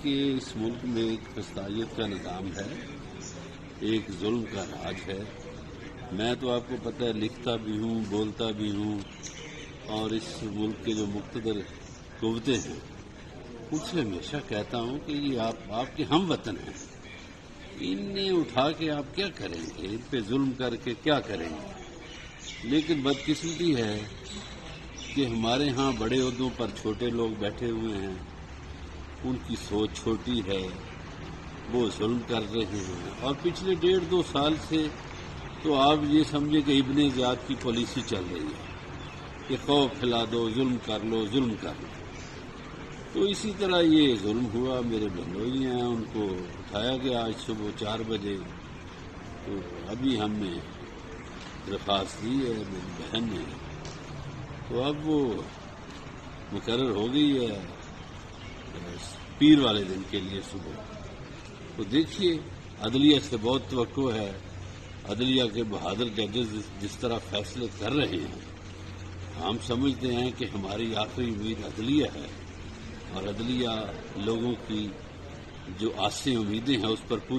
کہ اس ملک میں ایک فسادیت کا نظام ہے، ایک ظلم کا راج ہے۔ میں تو آپ کو پتہ ہے لکھتا بھی ہوں، بولتا بھی ہوں، اور اس ملک کے جو مقتدر قوتیں ہیں ان سے ہمیشہ کہتا ہوں کہ یہ آپ کے ہم وطن ہیں، انہیں اٹھا کے آپ کیا کریں گے، ان پہ ظلم کر کے کیا کریں گے۔ لیکن بدقسمتی ہے کہ ہمارے ہاں بڑے عہدوں پر چھوٹے لوگ بیٹھے ہوئے ہیں، ان کی سوچ چھوٹی ہے، وہ ظلم کر رہے ہیں۔ اور پچھلے 1.5-2 سال سے تو آپ یہ سمجھے کہ ابن زیاد کی پالیسی چل رہی ہے کہ خوف پھیلا دو، ظلم کر لو، ظلم کر لو۔ تو اسی طرح یہ ظلم ہوا، میرے بہنوئی ہیں ان کو اٹھایا گیا آج صبح 4 بجے۔ تو ابھی ہم نے درخواست دی ہے میری بہن نے، تو اب وہ مقرر ہو گئی ہے پیر والے دن کے لیے صبح۔ تو دیکھیے عدلیہ سے بہت توقع ہے، عدلیہ کے بہادر ججز جس طرح فیصلے کر رہے ہیں، ہم سمجھتے ہیں کہ ہماری آخری امید عدلیہ ہے، اور عدلیہ لوگوں کی جو آسیں امیدیں ہیں اس پر پوری